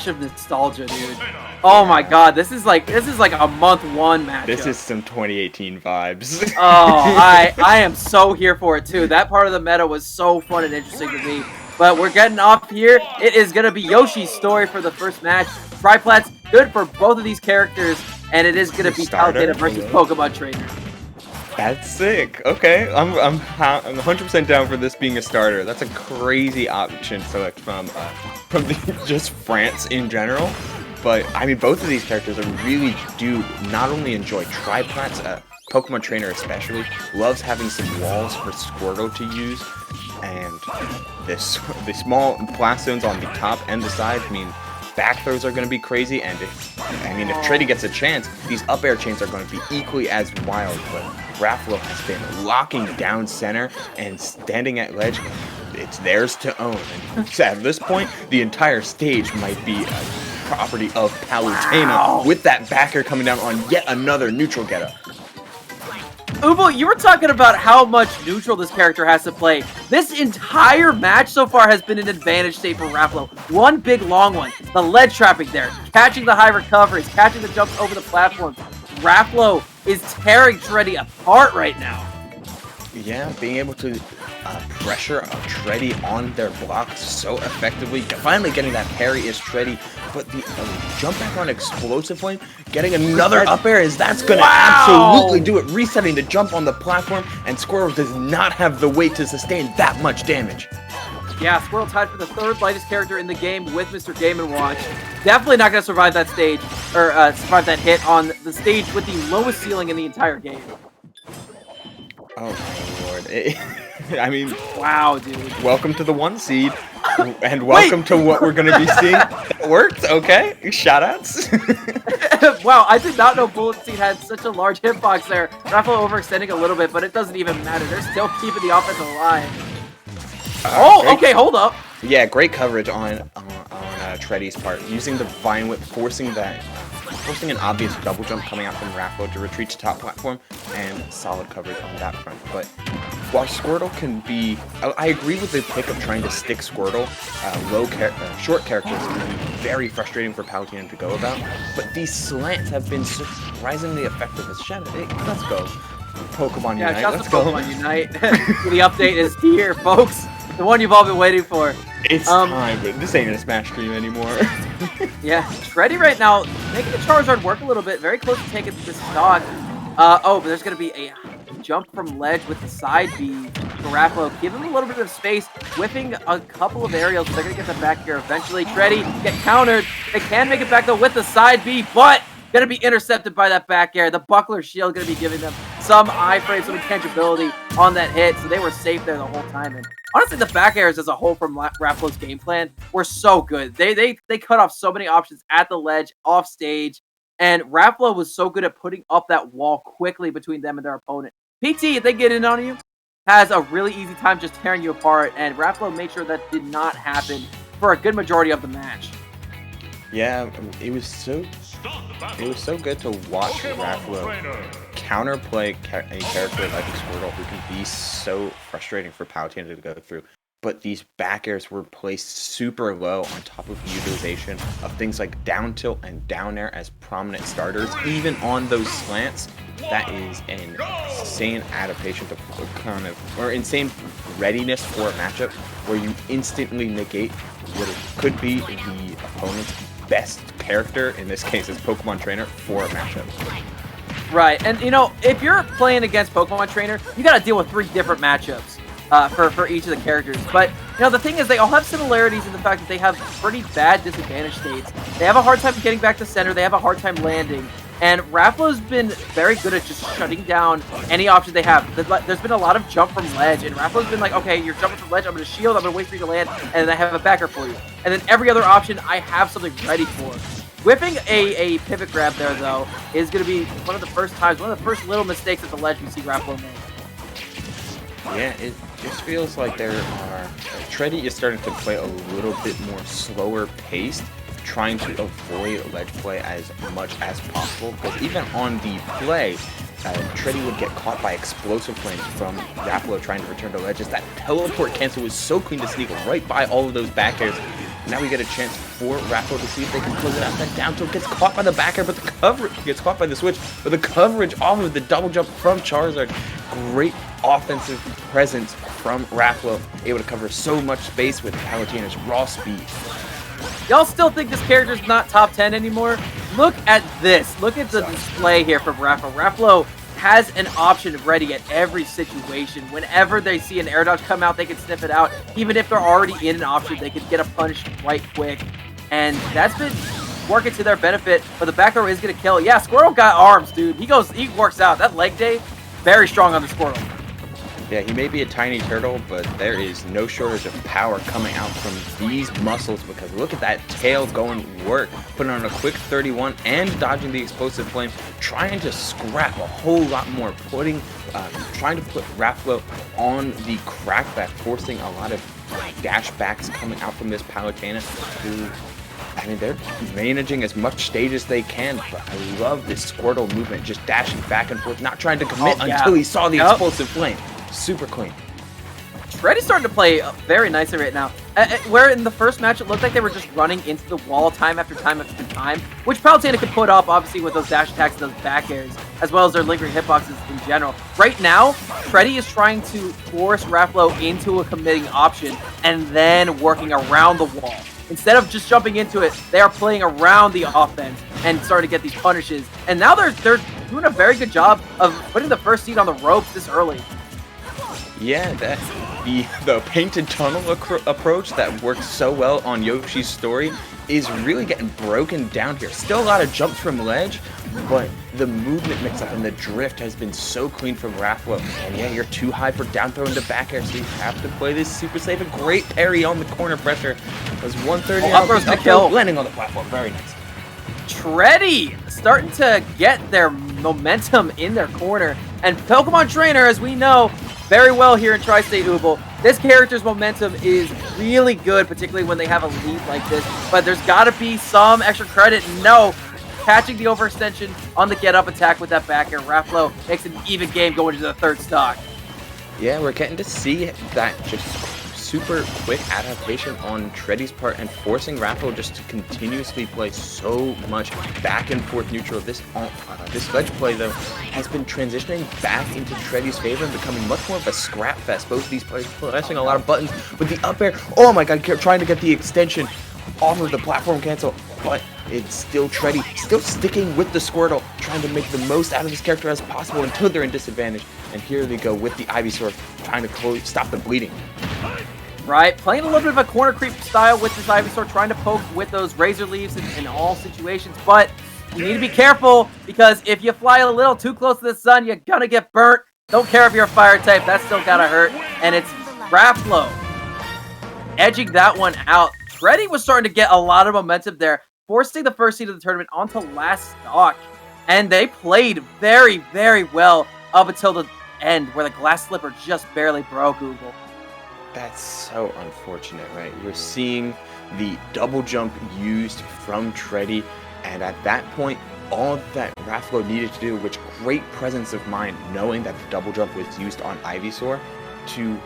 of nostalgia, dude. Oh my god, this is like a month one matchup. This is some 2018 vibes. Oh, I am so here for it too. That part of the meta was so fun and interesting to me. But we're getting off here. It is gonna be Yoshi's story for the first match. Triplat's good for both of these characters, and it is gonna be Palutena versus Pokemon Trainer. That's sick. Okay, I'm 100% down for this being a starter. That's a crazy option select from just France in general. But I mean, both of these characters really do not only enjoy Triplat's, Pokemon Trainer especially loves having some walls for Squirtle to use, and the small blast zones on the top and the side. I mean, back throws are going to be crazy, and if Tredi gets a chance, these up air chains are going to be equally as wild. But Raflow has been locking down center and standing at ledge. It's theirs to own. And at this point, the entire stage might be a property of Palutena with that backer coming down on yet another neutral getup. Ubo, you were talking about how much neutral this character has to play. This entire match so far has been an advantage state for Raflow. One big long one. The ledge trapping there. Catching the high recoveries. Catching the jumps over the platform. Raflow is tearing Tredi apart right now. Yeah, being able to pressure a Tredi on their blocks so effectively. Finally getting that parry is Tredi, but the jump back on explosive flame, getting another up air, that's going to absolutely do it. Resetting the jump on the platform, and Squirtle does not have the weight to sustain that much damage. Yeah, Squirtle tied for the third lightest character in the game with Mr. Game & Watch. Definitely not going to survive that stage, or survive that hit on the stage with the lowest ceiling in the entire game. Oh my lord. I mean, wow, dude. Welcome to the 1 seed, and welcome to what we're going to be seeing. That worked, okay? Shoutouts. Wow, I did not know Bullet Seed had such a large hitbox there. Raflow overextending a little bit, but it doesn't even matter. They're still keeping the offense alive. Okay, hold up. Yeah, great coverage on Tredi's part. Using the Vine Whip, forcing an obvious double jump coming out from Raflow to retreat to top platform, and solid coverage on that front. But while Squirtle can be, I agree with the pick of trying to stick Squirtle. Short characters can be very frustrating for Palutena to go about, but these slants have been surprisingly effective. As Shadow, hey, let's go, Pokemon Unite. Let's go, Pokemon Unite. The update is here, folks. The one you've all been waiting for. It's time, but this ain't a Smash stream anymore. Yeah, Tredi right now making the Charizard work a little bit. Very close to taking the stock. But there's going to be a jump from ledge with the side B for Raflow. Give him a little bit of space, whipping a couple of aerials. They're going to get them back here eventually. Tredi get countered. They can make it back though with the side B, but going to be intercepted by that back air. The buckler shield going to be giving them some iframe, some intangibility on that hit, so they were safe there the whole time. And honestly, the back airs as a whole from Raflow's game plan were so good. They cut off so many options at the ledge, off stage, and Raflow was so good at putting up that wall quickly between them and their opponent. PT, if they get in on you, has a really easy time just tearing you apart, and Raflow made sure that did not happen for a good majority of the match. Yeah, it was so good to watch Raflow counterplay a character like Squirtle, who can be so frustrating for Palutena to go through. But these back airs were placed super low on top of utilization of things like down tilt and down air as prominent starters, even on those slants. That is an insane adaptation to or insane readiness for a matchup where you instantly negate what could be the opponent's best character, in this case is Pokemon Trainer, for a matchup. Right, and if you're playing against Pokemon Trainer, you gotta deal with 3 different matchups for each of the characters. But the thing is, they all have similarities in the fact that they have pretty bad disadvantage states. They have a hard time getting back to center, they have a hard time landing, and Raflow's been very good at just shutting down any option they have. There's been a lot of jump from ledge, and Raflow's been like, okay, you're jumping from ledge, I'm going to shield, I'm going to wait for you to land, and then I have a backer for you. And then every other option, I have something ready for. Whipping a pivot grab there, though, is going to be one of the first little mistakes at the ledge we see Raflow make. Yeah, it just feels like Tredi is starting to play a little bit more slower paced, trying to avoid ledge play as much as possible, because even on the play, Tredi would get caught by explosive flames from Raflow trying to return to ledges. That teleport cancel was so clean to sneak right by all of those back airs. Now we get a chance for Raflow to see if they can close it out. That down tilt gets caught by the back air, but the coverage gets caught by the switch. But the coverage off of the double jump from Charizard. Great offensive presence from Raflow, able to cover so much space with Palutena's raw speed. Y'all still think this character's not top 10 anymore? Look at this. Look at the display here from Raflow. Raflow has an option ready at every situation. Whenever they see an air dodge come out, they can sniff it out. Even if they're already in an option, they can get a punish right quick. And that's been working to their benefit, but the back row is going to kill. Yeah, Squirtle got arms, dude. He works out. That leg day, very strong on the Squirtle. Yeah, he may be a tiny turtle, but there is no shortage of power coming out from these muscles, because look at that tail going work, putting on a quick 31 and dodging the explosive flame, trying to scrap a whole lot more, trying to put Raflow on the crackback, forcing a lot of dash backs coming out from this Palutena, who, I mean, they're managing as much stage as they can, but I love this Squirtle movement, just dashing back and forth, not trying to commit until he saw the explosive flame. Super clean. Tredi's starting to play very nicely right now. Where in the first match, it looked like they were just running into the wall time after time after time, which Palutena could put up, obviously, with those dash attacks and those back airs, as well as their lingering hitboxes in general. Right now, Tredi is trying to force Raflow into a committing option and then working around the wall. Instead of just jumping into it, they are playing around the offense and starting to get these punishes. And now they're doing a very good job of putting the first seed on the ropes this early. Yeah, the painted tunnel approach that works so well on Yoshi's story is really getting broken down here. Still a lot of jumps from ledge, but the movement mix-up and the drift has been so clean from Raflow. And yeah, you're too high for down throw into back air, so you have to play this super safe. A great parry on the corner pressure. It was 130 up to kill, landing on the platform. Very nice. Tredi starting to get their momentum in their corner. And Pokemon Trainer, as we know very well here in Tri-State Ubel, this character's momentum is really good, particularly when they have a lead like this. But there's got to be some extra credit. No, catching the overextension on the get-up attack with that back air. Raflow makes an even game going into the third stock. Yeah, we're getting to see that just super quick adaptation on Tredi's part and forcing Raflow just to continuously play so much back and forth neutral. This ledge play, though, has been transitioning back into Tredi's favor and becoming much more of a scrap fest. Both of these players pressing a lot of buttons with the up air. Oh my god, trying to get the extension off of the platform cancel, but it's still Tredi, still sticking with the Squirtle, trying to make the most out of this character as possible until they're in disadvantage. And here they go with the Ivysaur, trying to stop the bleeding. Right, playing a little bit of a corner creep style with this Ivysaur, trying to poke with those Razor Leaves in all situations, but you need to be careful, because if you fly a little too close to the sun, you're gonna get burnt. Don't care if you're a fire type, that's still gotta hurt. And it's Raflow edging that one out. Tredi was starting to get a lot of momentum there, forcing the first seed of the tournament onto last stock. And they played very, very well up until the end, where the glass slipper just barely broke Google. That's so unfortunate, right? You're seeing the double jump used from Tredi, and at that point, all that Raflow needed to do, which great presence of mind, knowing that the double jump was used on Ivysaur, to